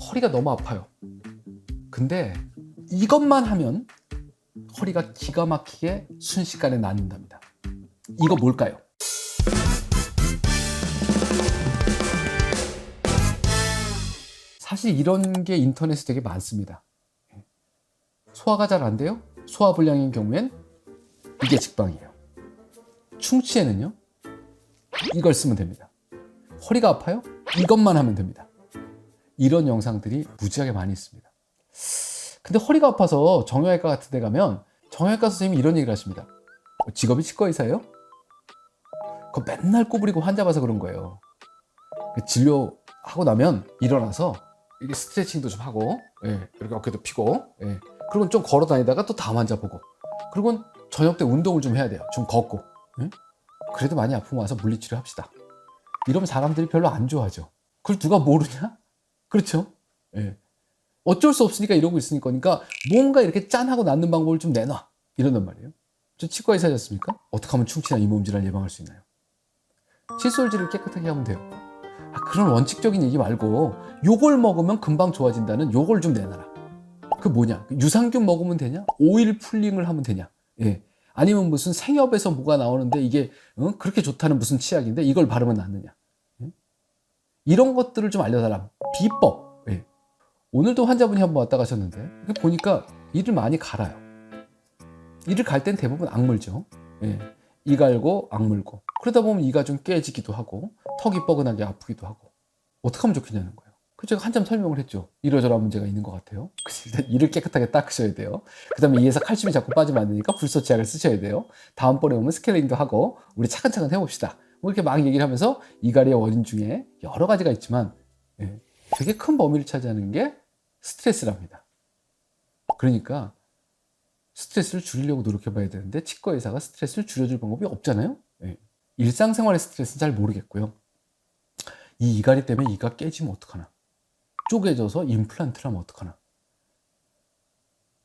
허리가 너무 아파요. 근데 이것만 하면 허리가 기가 막히게 순식간에 낫는답니다. 이거 뭘까요? 사실 이런 게 인터넷에 되게 많습니다. 소화가 잘 안 돼요? 소화불량인 경우엔 이게 직방이에요. 충치에는요, 이걸 쓰면 됩니다. 허리가 아파요? 이것만 하면 됩니다. 이런 영상들이 무지하게 많이 있습니다. 근데 허리가 아파서 정형외과 같은 데 가면 정형외과 선생님이 이런 얘기를 하십니다. 직업이 치과의사예요? 그거 맨날 꼬부리고 환자 봐서 그런 거예요. 진료하고 나면 일어나서 이렇게 스트레칭도 좀 하고, 이렇게 어깨도 펴고, 그리고 좀 걸어 다니다가 또 다음 환자 보고, 그리고 저녁 때 운동을 좀 해야 돼요. 좀 걷고. 그래도 많이 아프면 와서 물리치료 합시다. 이러면 사람들이 별로 안 좋아하죠. 그걸 누가 모르냐? 그렇죠? 어쩔 수 없으니까 이러고 있으니까, 그러니까 뭔가 이렇게 짠하고 낫는 방법을 좀 내놔. 이런단 말이에요. 저 치과 의사였습니까? 어떻게 하면 충치나 잇몸질환 예방할 수 있나요? 칫솔질을 깨끗하게 하면 돼요. 그런 원칙적인 얘기 말고 요걸 먹으면 금방 좋아진다는 요걸 좀 내놔라. 그 뭐냐? 유산균 먹으면 되냐? 오일 풀링을 하면 되냐? 아니면 무슨 생협에서 뭐가 나오는데 이게 그렇게 좋다는 무슨 치약인데 이걸 바르면 낫느냐? 이런 것들을 좀 알려달라. 비법. 오늘도 환자분이 한번 왔다 가셨는데 보니까 이를 많이 갈아요. 이를 갈 땐 대부분 악물죠. 이 갈고 악물고 그러다 보면 이가 좀 깨지기도 하고 턱이 뻐근하게 아프기도 하고 어떻게 하면 좋겠냐는 거예요. 그래서 제가 한참 설명을 했죠. 이러저러한 문제가 있는 것 같아요. 일단 이를 깨끗하게 닦으셔야 돼요. 그 다음에 이에서 칼슘이 자꾸 빠지면 안 되니까 불소 치약을 쓰셔야 돼요. 다음번에 오면 스케일링도 하고 우리 차근차근 해봅시다. 뭐 이렇게 막 얘기를 하면서 이갈이의 원인 중에 여러 가지가 있지만 되게 큰 범위를 차지하는 게 스트레스랍니다. 그러니까 스트레스를 줄이려고 노력해봐야 되는데 치과 의사가 스트레스를 줄여줄 방법이 없잖아요. 일상생활의 스트레스는 잘 모르겠고요. 이 이갈이 때문에 이가 깨지면 어떡하나, 쪼개져서 임플란트를 하면 어떡하나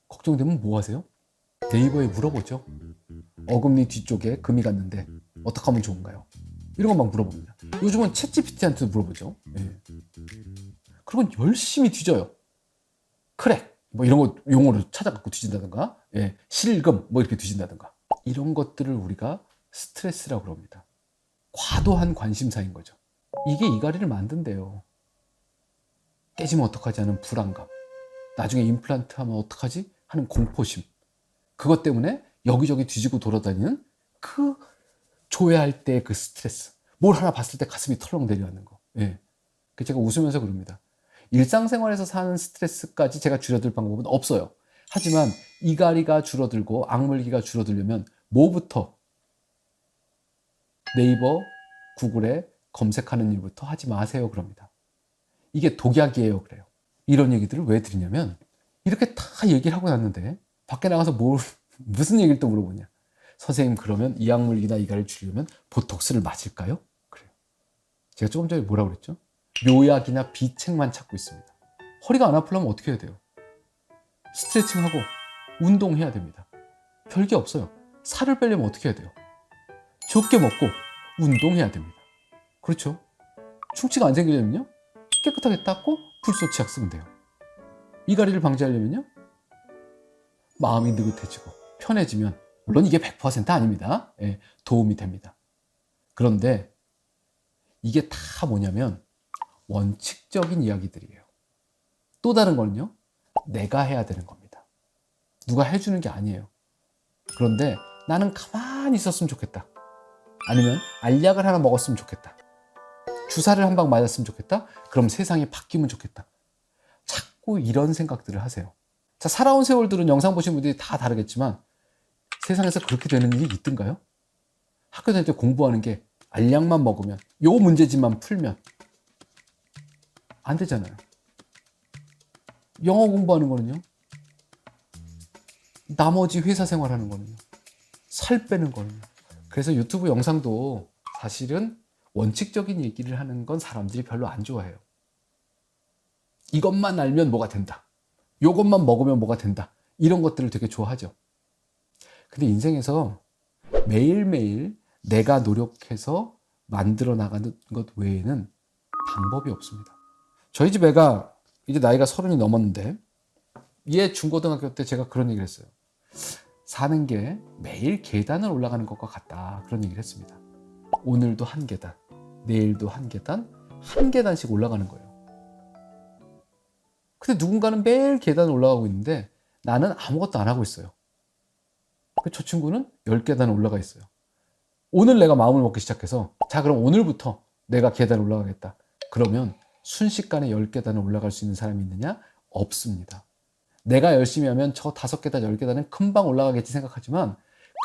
걱정되면 뭐 하세요? 네이버에 물어보죠. 어금니 뒤쪽에 금이 갔는데 어떻게 하면 좋은가요? 이런 거 막 물어봅니다. 요즘은 챗GPT한테도 물어보죠. 그리고 열심히 뒤져요. 크랙 뭐 이런 거 용어를 찾아갖고 뒤진다든가, 실금 뭐 이렇게 뒤진다든가, 이런 것들을 우리가 스트레스라고 그럽니다. 과도한 관심사인 거죠. 이게 이갈이를 만든대요. 깨지면 어떡하지 하는 불안감, 나중에 임플란트 하면 어떡하지 하는 공포심, 그것 때문에 여기저기 뒤지고 돌아다니는 그 조회할 때 그 스트레스, 뭘 하나 봤을 때 가슴이 털렁 내려앉는 거. 제가 웃으면서 그럽니다. 일상생활에서 사는 스트레스까지 제가 줄여들 방법은 없어요. 하지만 이갈이가 줄어들고 악물기가 줄어들려면 뭐부터? 네이버, 구글에 검색하는 일부터 하지 마세요 그럽니다. 이게 독약이에요 그래요. 이런 얘기들을 왜 드리냐면 이렇게 다 얘기를 하고 났는데 밖에 나가서 무슨 얘기를 또 물어보냐. 선생님, 그러면 이 악물기나 이갈을 줄이려면 보톡스를 맞을까요? 그래요. 제가 조금 전에 뭐라고 그랬죠? 묘약이나 비책만 찾고 있습니다. 허리가 안 아프려면 어떻게 해야 돼요? 스트레칭하고 운동해야 됩니다. 별게 없어요. 살을 빼려면 어떻게 해야 돼요? 적게 먹고 운동해야 됩니다. 그렇죠? 충치가 안 생기려면요, 깨끗하게 닦고 불소 치약 쓰면 돼요. 이갈이를 방지하려면요, 마음이 느긋해지고 편해지면, 물론 이게 100% 아닙니다. 도움이 됩니다. 그런데 이게 다 뭐냐면 원칙적인 이야기들이에요. 또 다른 거는요, 내가 해야 되는 겁니다. 누가 해주는 게 아니에요. 그런데 나는 가만히 있었으면 좋겠다. 아니면 알약을 하나 먹었으면 좋겠다. 주사를 한 방 맞았으면 좋겠다. 그럼 세상이 바뀌면 좋겠다. 자꾸 이런 생각들을 하세요. 자, 살아온 세월들은 영상 보신 분들이 다 다르겠지만 세상에서 그렇게 되는 일이 있던가요? 학교 다닐 때 공부하는 게 알약만 먹으면, 요 문제집만 풀면 안 되잖아요. 영어 공부하는 거는요, 나머지 회사 생활하는 거는요, 살 빼는 거는요. 그래서 유튜브 영상도 사실은 원칙적인 얘기를 하는 건 사람들이 별로 안 좋아해요. 이것만 알면 뭐가 된다, 요것만 먹으면 뭐가 된다, 이런 것들을 되게 좋아하죠. 근데 인생에서 매일매일 내가 노력해서 만들어 나가는 것 외에는 방법이 없습니다. 저희 집 애가 이제 나이가 30이 넘었는데 얘 중고등학교 때 제가 그런 얘기를 했어요. 사는 게 매일 계단을 올라가는 것과 같다. 그런 얘기를 했습니다. 오늘도 한 계단, 내일도 한 계단, 한 계단씩 올라가는 거예요. 근데 누군가는 매일 계단을 올라가고 있는데 나는 아무것도 안 하고 있어요. 저 친구는 10계단 올라가 있어요. 오늘 내가 마음을 먹기 시작해서 자 그럼 오늘부터 내가 계단 올라가겠다. 그러면 순식간에 10계단을 올라갈 수 있는 사람이 있느냐? 없습니다. 내가 열심히 하면 저 5계단, 10계단은 금방 올라가겠지 생각하지만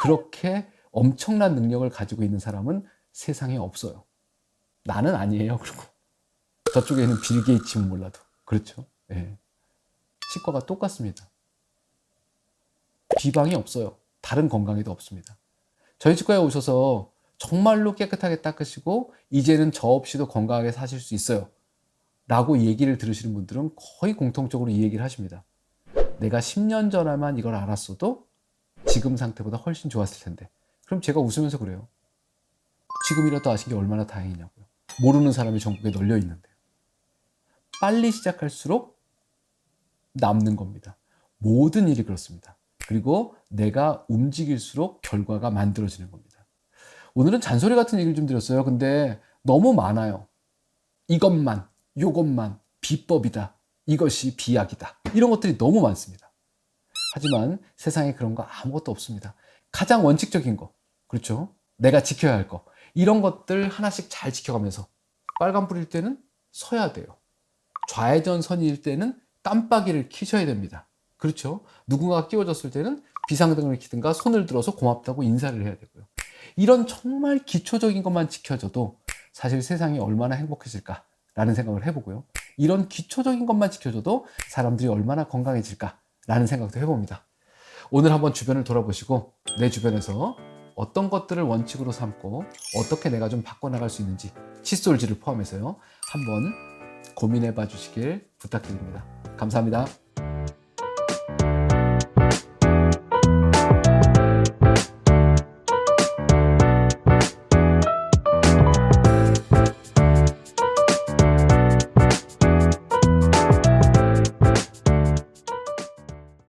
그렇게 엄청난 능력을 가지고 있는 사람은 세상에 없어요. 나는 아니에요. 그리고 저쪽에는 빌 게이츠면 몰라도. 그렇죠. 예. 치과가 똑같습니다. 비방이 없어요. 다른 건강에도 없습니다. 저희 치과에 오셔서 정말로 깨끗하게 닦으시고 이제는 저 없이도 건강하게 사실 수 있어요. 라고 얘기를 들으시는 분들은 거의 공통적으로 이 얘기를 하십니다. 내가 10년 전에만 이걸 알았어도 지금 상태보다 훨씬 좋았을 텐데. 그럼 제가 웃으면서 그래요. 지금이라도 아신 게 얼마나 다행이냐고요. 모르는 사람이 전국에 널려 있는데요. 빨리 시작할수록 남는 겁니다. 모든 일이 그렇습니다. 그리고 내가 움직일수록 결과가 만들어지는 겁니다. 오늘은 잔소리 같은 얘기를 좀 드렸어요. 근데 너무 많아요. 이것만, 요것만, 비법이다. 이것이 비약이다. 이런 것들이 너무 많습니다. 하지만 세상에 그런 거 아무것도 없습니다. 가장 원칙적인 거, 그렇죠? 내가 지켜야 할 거. 이런 것들 하나씩 잘 지켜가면서 빨간불일 때는 서야 돼요. 좌회전선일 때는 깜빡이를 켜셔야 됩니다. 그렇죠? 누군가가 끼워줬을 때는 비상등을 켜든가 손을 들어서 고맙다고 인사를 해야 되고요. 이런 정말 기초적인 것만 지켜줘도 사실 세상이 얼마나 행복해질까라는 생각을 해보고요. 이런 기초적인 것만 지켜줘도 사람들이 얼마나 건강해질까라는 생각도 해봅니다. 오늘 한번 주변을 돌아보시고 내 주변에서 어떤 것들을 원칙으로 삼고 어떻게 내가 좀 바꿔나갈 수 있는지 칫솔질을 포함해서요. 한번 고민해 봐 주시길 부탁드립니다. 감사합니다.